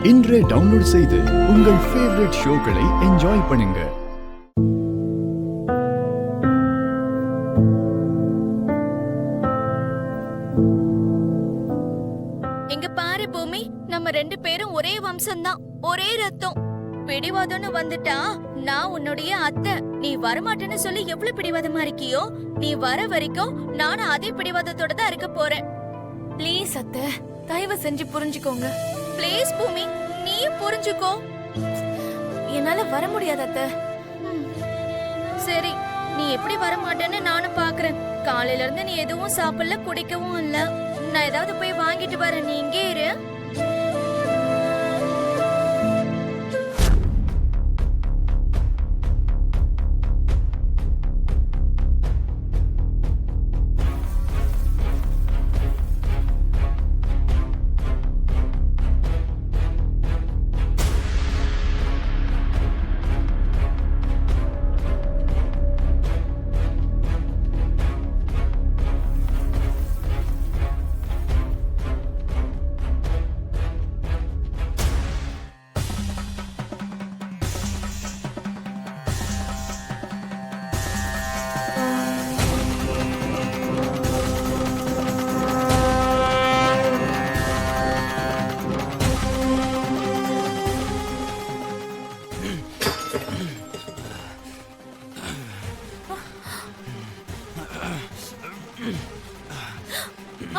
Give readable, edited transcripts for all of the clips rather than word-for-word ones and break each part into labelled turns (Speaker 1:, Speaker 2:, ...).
Speaker 1: இன்றே டவுன்லோட் செய்து உங்கள் ஃபேவரட் ஷோக்களை என்ஜாய் பண்ணுங்க.
Speaker 2: இங்க பாரு பூமி, நம்ம 2 பேரும் ஒரே வம்சம்தான், ஒரே ரத்தம். பிடிவாதம்னு வந்துட்டா நான் உன்னுடைய அத்தை. நீ வரமாட்டேன்னு சொல்லி எவ்வளவு பிடிவாதமா இருக்கியோ, நீ வர வரைக்கும் நானும் அதே பிடிவாதத்தோட தான் இருக்க போறேன்.
Speaker 3: ப்ளீஸ் அத்தை, தயவு செஞ்சு புரிஞ்சுக்கோங்க.
Speaker 2: ப்ளீஸ் பூமி, நீயும் புரிஞ்சுக்கோ.
Speaker 3: என்னால வர முடியாது அத்தை.
Speaker 2: சரி, நீ எப்படி வரமாட்டேன்னு நானும் பாக்குறேன். காலையில இருந்து நீ எதுவும் சாப்பிடல, குடிக்கவும் இல்ல. நான் ஏதாவது போய் வாங்கிட்டு வரேன், நீ இங்கே இரு.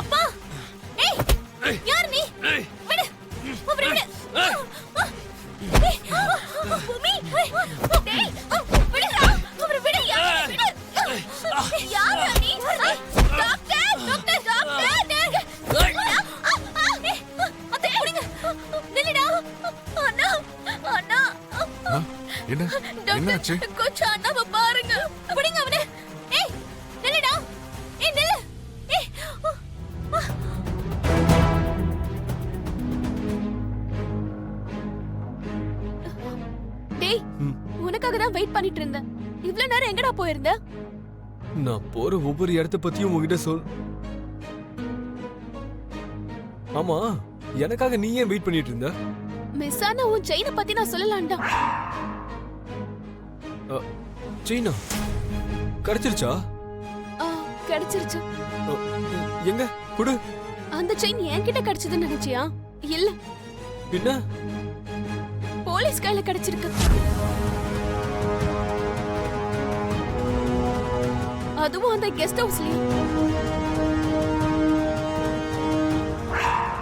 Speaker 2: அப்பா, ஏய், யார் நீ? விடு, அவரை விடு. பூமி, டேய், விடுடா, அவரை விடு, யார் விடு. யாரா நீ? Doctor, doctor, doctor. அத்தை குடிங்க. நில்லுடா. அண்ணா, அண்ணா.
Speaker 4: என்ன என்னாச்சு?
Speaker 2: கொஞ்சம் அண்ணாவை பாருங்க. குடிங்க அவனை. ஏய், நில்லுடா. ஏய், நில்லு. ஏய்.
Speaker 3: டேய், உனக்காக தான் வெயிட் பண்ணிட்டு இருந்தேன். இவ்ளோ நேரம் எங்கடா போயிருந்த?
Speaker 5: நான் போற ஒவ்வொரு இடத்த பத்தியும் உங்ககிட்ட சொல். ஆமா, எனக்காக நீ ஏன் வெயிட் பண்ணிட்டு இருந்த?
Speaker 3: மிஸ் ஆன உன் செயினை பத்தி நான் சொல்லலாம்டா.
Speaker 5: சீனா கிடைச்சிருச்சா?
Speaker 3: கிடைச்சிருச்சு.
Speaker 5: எங்க குடு.
Speaker 3: அந்த செயின் என்கிட்ட கிடைச்சதுன்னு நினைச்சியா? இல்ல,
Speaker 5: என்ன?
Speaker 3: போலீஸ் கையில கிடைச்சிருக்கு. அதுவும் அந்த கெஸ்ட் ஹவுஸ்லயே.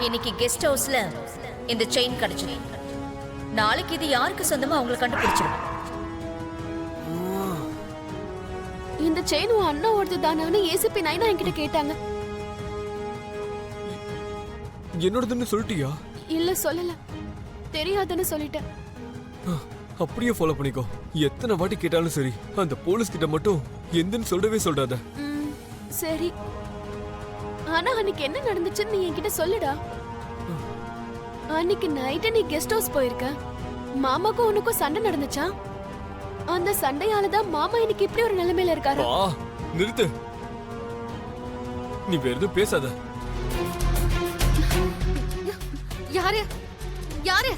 Speaker 2: இன்னைக்கு கெஸ்ட் ஹவுஸ்ல இந்த செயின் கிடைச்சது. நாளைக்கு இது யாருக்கு சொந்தமா அவங்களை கண்டுபிடிச்சிடும்.
Speaker 3: இந்த செயின் உன் அண்ணா ஓடுது தானான்னு ஏசிபி நைனா என்கிட்ட கேட்டாங்க.
Speaker 5: என்னோடதுன்னு சொல்லிட்டியா?
Speaker 3: இல்ல, சொல்லல. தெரியாதுன்னு சொல்லிட்டேன்.
Speaker 5: அப்படியே ஃபாலோ பண்ணிக்கோ. எத்தனை வாட்டி கேட்டாலும் சரி, அந்த போலீஸ் கிட்ட மட்டும் எந்தன்னு சொல்லவே சொல்றாத.
Speaker 3: சரி, ஆனா அன்னைக்கு என்ன நடந்துச்சுன்னு நீ என்கிட்ட சொல்லுடா. அன்னைக்கு நைட்டு நீ கெஸ்ட் ஹவுஸ் போயிருக்க. மாமாக்கும் உனக்கும் சண்டை நடந்துச்சா? அந்த சண்டையால தான் மாமா இன்னைக்கு இப்படி ஒரு நிலைமையில இருக்காரு.
Speaker 5: நிறுத்து, நீ வேற எதுவும் பேசாத.
Speaker 6: யாரு யாரு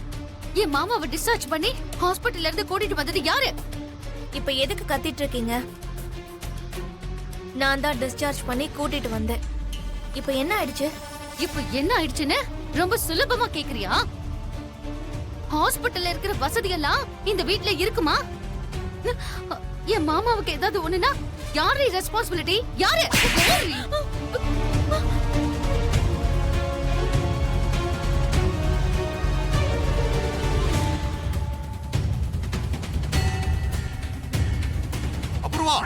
Speaker 6: என் மாமாவை டிஸ்சார்ஜ் பண்ணி ஹாஸ்பிடல்ல இருந்து கூட்டிட்டு வந்தது யாரு?
Speaker 2: இப்ப எதுக்கு கத்திட்டு இருக்கீங்க? நான் தான் டிஸ்சார்ஜ் பண்ணி கூட்டிட்டு வந்தேன். இப்ப என்ன ஆயிடுச்சு?
Speaker 6: இப்ப என்ன ஆயிடுச்சுன்னு ரொம்ப சுலபமா கேக்குறியா? ஹாஸ்பிடல்ல இருக்கிற வசதி எல்லாம் இந்த வீட்ல இருக்குமா? என் மாமாவுக்கு ஏதாவது ஒண்ணுனா யாரு ரெஸ்பான்சிபிலிட்டி? யாரு?
Speaker 4: அப்புறமா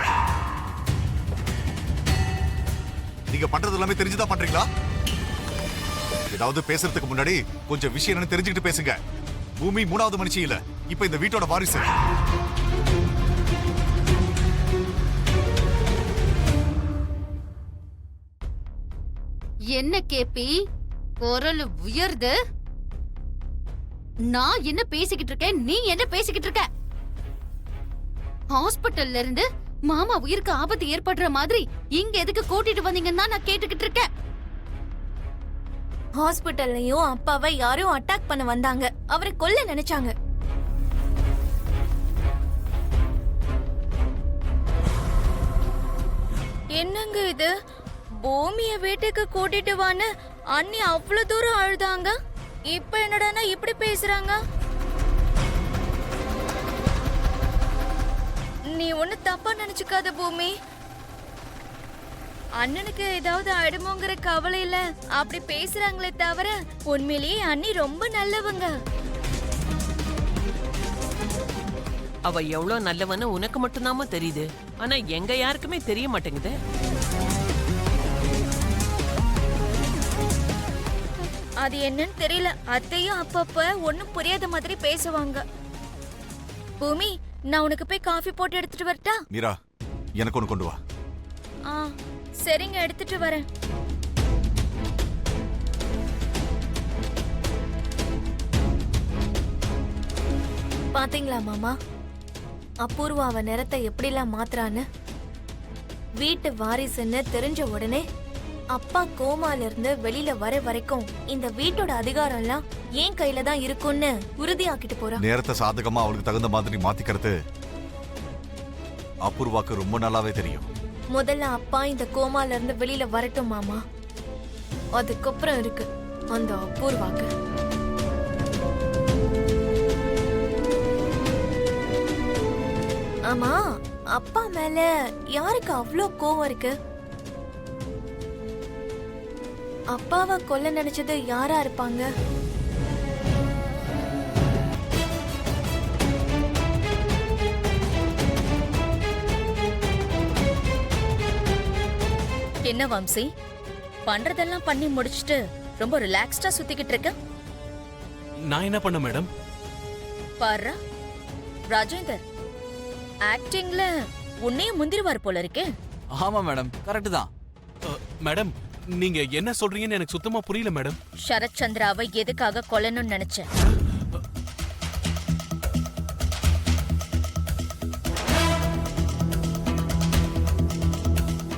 Speaker 4: நீங்க பண்றது எல்லாமே தெரிஞ்சுதான் பண்றீங்களா? ஏதாவது பேசுறதுக்கு முன்னாடி கொஞ்சம் விஷயம் என்னன்னு தெரிஞ்சுக்கிட்டு பேசுங்க. பூமி 3வது மனுஷி இல்ல, இப்ப இந்த வீட்டோட வாரிசு.
Speaker 6: என்ன கேப்பி, குரல் உயர்து. நான் என்ன பேசிக்கிட்டு இருக்கேன், நீ என்ன பேசிக்கிட்டு இருக்க? ஹாஸ்பிடல்ல இருந்து மாமா உயிருக்கு ஆபத்து ஏற்படுற மாதிரி இங்க எதுக்கு கூட்டிட்டு வந்தீங்கன்னா நான் கேட்டுக்கிட்டு இருக்கேன்.
Speaker 2: ஹாஸ்பிட்டல்லையும் அப்பாவை யாரும் அட்டாக் பண்ண வந்தாங்க. அவரை கொல்ல நினைச்சாங்க. என்னங்க இது? பூமிய வீட்டுக்கு கூட்டிட்டு வான்னு அண்ணி அவ்வளவு தூரம் அழுதாங்க. இப்ப என்னடான்னா இப்படி பேசுறாங்க. நீ ஒண்ணு தப்பா நினைச்சுக்காத பூமி. அண்ணனுக்கு ஏதாவது ஆயிடுமோங்கிற கவலையில அப்படி பேசுறாங்களே தவிர உண்மையிலேயே அண்ணி ரொம்ப நல்லவங்க.
Speaker 7: அவ எவ்வளவு நல்லவன்னு உனக்கு மட்டும்தாம்மா தெரியுது. ஆனா எங்க யாருக்குமே தெரிய மாட்டேங்குது.
Speaker 2: அது என்னன்னு தெரியல. அத்தையும் அப்பப்ப ஒண்ணும் புரியாத மாதிரி பேசுவாங்க. பூமி, நான் உனக்கு போய் காஃபி போட்டு எடுத்துட்டு வரட்டா?
Speaker 4: மீரா, எனக்கு ஒண்ணு கொண்டு வா.
Speaker 2: ஆ, சரிங்க, எடுத்துட்டு வரேன். பாத்தீங்களா மாமா, அபூர்வாவ நிறத்தை எப்படிலாம் மாத்துறான்னு? வீட்டு வாரிசுன்னு தெரிஞ்ச உடனே அப்பா கோமால இருந்து வெளியில வர வரைக்கும் இந்த வீட்டோட அதிகாரம் எல்லாம் என் கையில தான் இருக்கும்னு உறுதியாக்கிட்டு போறான்.
Speaker 4: நேரத்தை சாதகமா அவளுக்கு தகுந்த மாதிரி மாத்திக்கிறது அபூர்வாக்கு ரொம்ப நல்லாவே தெரியும்.
Speaker 2: முதல்ல அப்பா இந்த கோமால இருந்து வெளியில வரட்டும் மாமா, அதுக்கப்புறம் இருக்கு அந்த அபூர்வாக்கு. ஆமா, அப்பா மேல யாருக்கு அவ்ளோ கோவம் இருக்கு? அப்பாவை கொல்ல நினைச்சது யாரா இருப்பாங்க? என்ன வம்சி, பண்றதெல்லாம் பண்ணி முடிச்சிட்டு ரொம்ப ரிலாக்ஸ்டா சுத்திக்கிட்டு இருக்க?
Speaker 8: நான் என்ன பண்ண மேடம்?
Speaker 2: பாரு ராஜேந்தர், ஆக்டிங்ல உன்னையும் முந்திருவார் போல இருக்கே.
Speaker 9: ஆமா மேடம், கரெக்ட் தான்.
Speaker 8: மேடம், நீங்க என்ன சொல்றீங்கன்னு எனக்கு சுத்தமா புரியல மேடம்.
Speaker 2: சரத் சந்திராவை எதுக்காக கொல்லணும்னு நினைச்சேன்?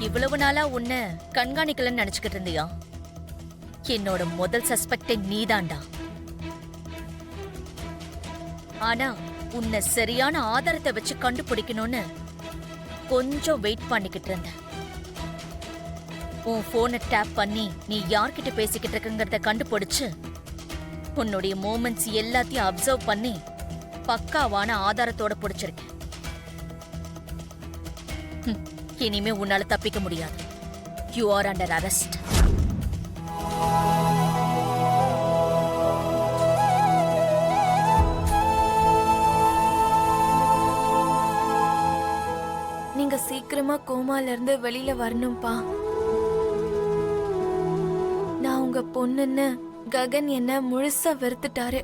Speaker 2: இவ்வளவு நாளா உன்னை கண்காணிக்கலன்னு நினைச்சுக்கிட்டு இருந்தியா? என்னோட முதல் சஸ்பெக்டே நீதான்டா. ஆனா உன்னை சரியான ஆதாரத்தை வச்சு கண்டுபிடிக்கணும்னு கொஞ்சம் வெயிட் பண்ணிக்கிட்டு இருந்தேன். உன் போனை டேப் பண்ணி நீ யார்கிட்ட பேசிக்கிட்டு இருக்கங்கிறத கண்டுபிடிச்சு உன்னுடைய மூமெண்ட்ஸ் எல்லாத்தையும் அப்சர்வ் பண்ணி பக்காவான ஆதாரத்தோட பிடிச்சிருக்கேன். இனிமே உன்னால தப்பிக்க முடியாது. You are under arrest. நீங்க சீக்கிரமா கோமால இருந்து வெளியில வரணும்பா. நான் உங்க பொண்ணுன்னு ககன் என்ன முழுசா வெறுத்துட்டாரு.